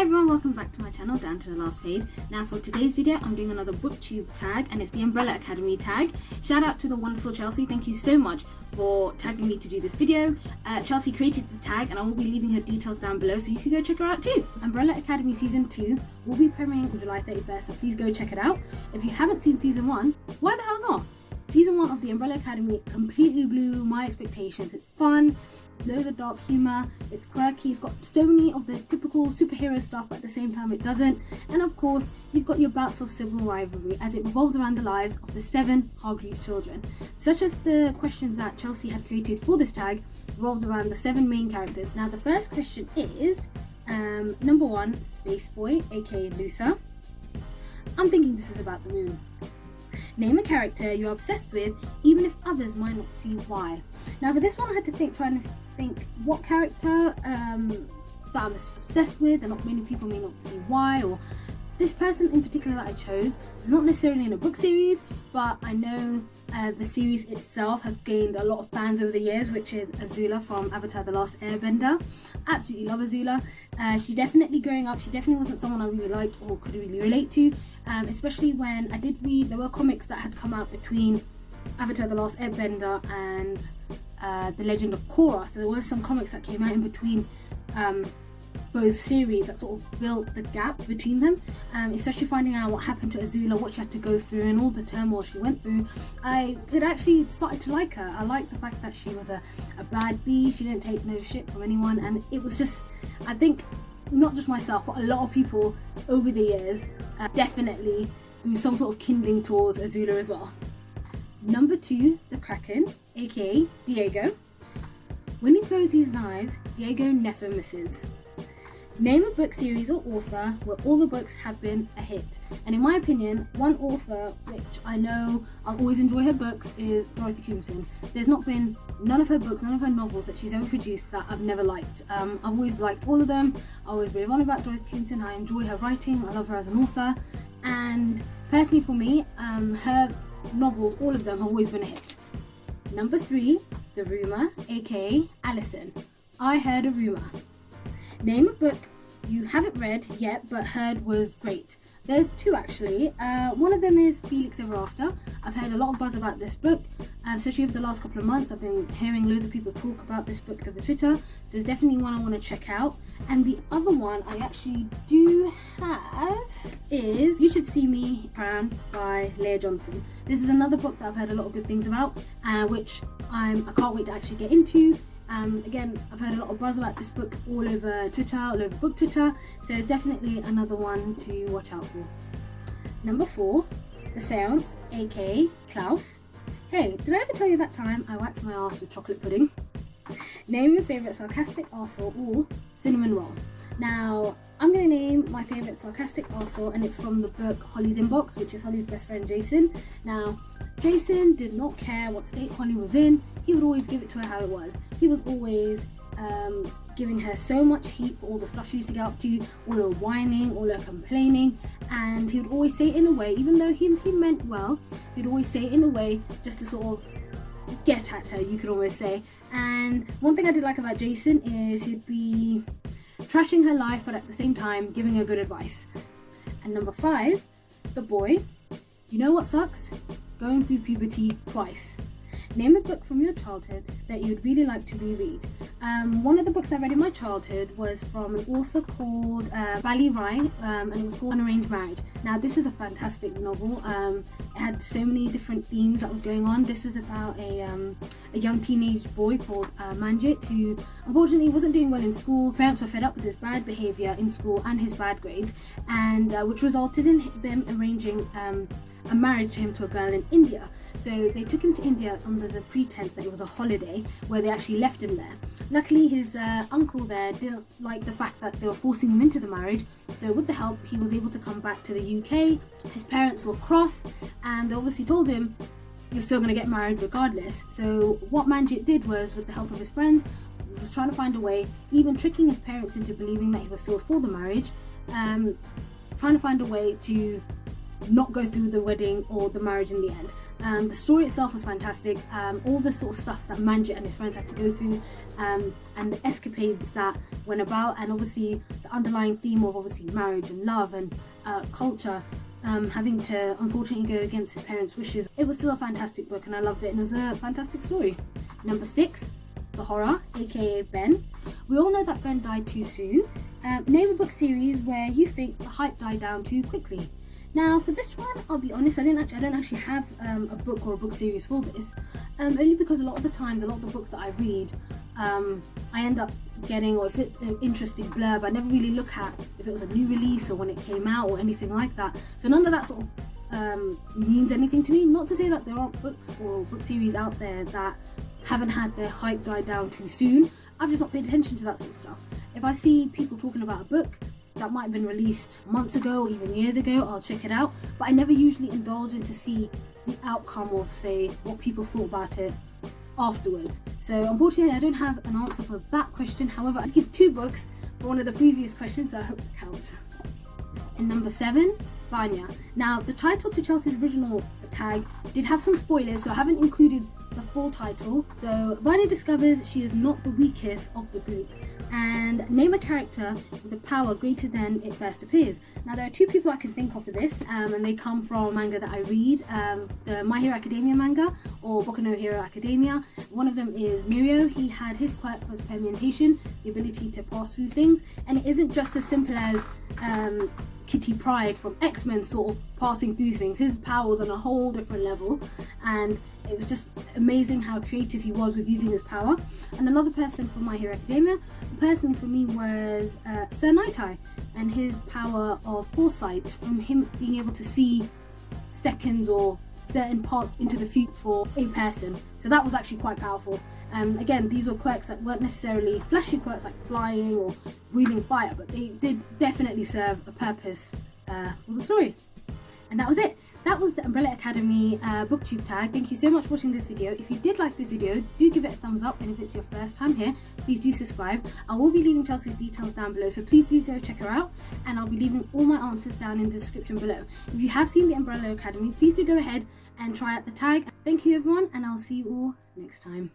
Hi everyone, welcome back to my channel, down to the last page. Now for today's video, I'm doing another booktube tag and it's the Umbrella Academy tag. Shout out to the wonderful Chelsea, thank you so much for tagging me to do this video. Chelsea created the tag and I will be leaving her details down below so you can go check her out too. Umbrella Academy Season 2 will be premiering on July 31st, so please go check it out. If you haven't seen Season 1, why the hell not? Season 1 of the Umbrella Academy completely blew my expectations. It's fun, loads of dark humour, it's quirky, it's got so many of the typical superhero stuff, but at the same time it doesn't. And of course, you've got your bouts of civil rivalry as it revolves around the lives of the 7 Hargreaves children. Such as the questions that Chelsea had created for this tag revolves around the 7 main characters. Now the first question is, number 1, Spaceboy, aka Lucer. I'm thinking this is about the moon. Name a character you're obsessed with, even if others might not see why. Now for this one I had to trying to think what character that I'm obsessed with and not many people may not see why, or this person in particular that I chose is not necessarily in a book series, but I know the series itself has gained a lot of fans over the years, which is Azula from Avatar The Last Airbender. Absolutely love Azula. She definitely, growing up, she definitely wasn't someone I really liked or could really relate to, especially when I did read, there were comics that had come out between Avatar The Last Airbender and The Legend of Korra, so there were some comics that came out in between both series that sort of built the gap between them, especially finding out what happened to Azula, what she had to go through and all the turmoil she went through. I had actually started to like her. I liked the fact that she was a bad bee, she didn't take no shit from anyone, and it was just, I think, not just myself but a lot of people over the years definitely do some sort of kindling towards Azula as well. Number 2, the Kraken, aka Diego. When he throws these knives, Diego never misses. Name a book series or author where all the books have been a hit. And in my opinion, one author which I know I'll always enjoy her books is Dorothy Koomson. There's not been none of her books, none of her novels that she's ever produced that I've never liked. I've always liked all of them. I always rave on about Dorothy Koomson. I enjoy her writing, I love her as an author. And personally for me, her novels, all of them, have always been a hit. Number 3, The Rumour, aka Allison. I heard a rumour. Name a book you haven't read yet but heard was great. There's 2 actually. One of them is Felix Ever After. I've heard a lot of buzz about this book, especially over the last couple of months. I've been hearing loads of people talk about this book over Twitter, so it's definitely one I want to check out. And the other one I actually do have is You Should See Me Crown by Leah Johnson. This is another book that I've heard a lot of good things about, which I can't wait to actually get into. Again, I've heard a lot of buzz about this book all over Twitter, all over book Twitter, so it's definitely another one to watch out for. Number 4, The Seance, aka Klaus. Hey, did I ever tell you that time I waxed my ass with chocolate pudding? Name your favourite sarcastic arsehole or cinnamon roll. Now, I'm going to name my favourite sarcastic arsehole, and it's from the book Holly's Inbox, which is Holly's best friend Jason. Now, Jason did not care what state Holly was in, he would always give it to her how it was. He was always giving her so much heat for all the stuff she used to get up to, all her whining, all her complaining, and he would always say it in a way, even though he meant well, he'd always say it in a way just to sort of get at her, you could almost say. And one thing I did like about Jason is he'd be trashing her life but at the same time giving her good advice. And number 5, The Boy. You know what sucks? Going through puberty twice. Name a book from your childhood that you'd really like to reread. One of the books I read in my childhood was from an author called Bali Rai, and it was called Unarranged Marriage. Now this is a fantastic novel. It had so many different themes that was going on. This was about a young teenage boy called Manjit, who unfortunately wasn't doing well in school. Parents were fed up with his bad behaviour in school and his bad grades, and which resulted in them arranging a marriage to him to a girl in India. So they took him to India under the pretense that it was a holiday, where they actually left him there. Luckily his uncle there didn't like the fact that they were forcing him into the marriage, so with the help he was able to come back to the UK. His parents were cross and they obviously told him, you're still going to get married regardless. So what Manjit did was, with the help of his friends, he was trying to find a way, even tricking his parents into believing that he was still for the marriage, trying to find a way to not go through the wedding or the marriage in the end. The story itself was fantastic. All the sort of stuff that Manjit and his friends had to go through, and the escapades that went about, and obviously the underlying theme of obviously marriage and love and culture, having to unfortunately go against his parents' wishes. It was still a fantastic book and I loved it, and it was a fantastic story. Number 6, The Horror, aka Ben. We all know that Ben died too soon. Name a book series where you think the hype died down too quickly. Now for this one, I'll be honest, I don't actually have a book or a book series for this, only because a lot of the times, a lot of the books that I read, I end up getting, or if it's an interesting blurb, I never really look at if it was a new release or when it came out or anything like that. So none of that sort of means anything to me. Not to say that there aren't books or book series out there that haven't had their hype die down too soon. I've just not paid attention to that sort of stuff. If I see people talking about a book that might have been released months ago or even years ago, I'll check it out, but I never usually indulge in to see the outcome of, say, what people thought about it afterwards. So unfortunately I don't have an answer for that question. However, I give 2 books for one of the previous questions, so I hope it counts. In number 7, Vanya. Now the title to Chelsea's original tag did have some spoilers, so I haven't included the full title. So Vanya discovers she is not the weakest of the group, and name a character with a power greater than it first appears. Now there are 2 people I can think of for this, and they come from manga that I read, the My Hero Academia manga, or Boku no Hero Academia. One of them is Mirio. He had his quirk was permutation, the ability to pass through things, and it isn't just as simple as Kitty Pryde from X-Men sort of passing through things. His power was on a whole different level, and it was just amazing how creative he was with using his power. And another person from My Hero Academia, the person for me was Sir Nightai, and his power of foresight, from him being able to see seconds or certain parts into the future for a person. So that was actually quite powerful. Again, these were quirks that weren't necessarily flashy quirks like flying or breathing fire, but they did definitely serve a purpose for the story. And that was it. That was the Umbrella Academy booktube tag. Thank you so much for watching this video. If you did like this video, do give it a thumbs up, and if it's your first time here, please do subscribe. I will be leaving Chelsea's details down below, so please do go check her out, and I'll be leaving all my answers down in the description below. If you have seen the Umbrella Academy, please do go ahead and try out the tag. Thank you everyone, and I'll see you all next time.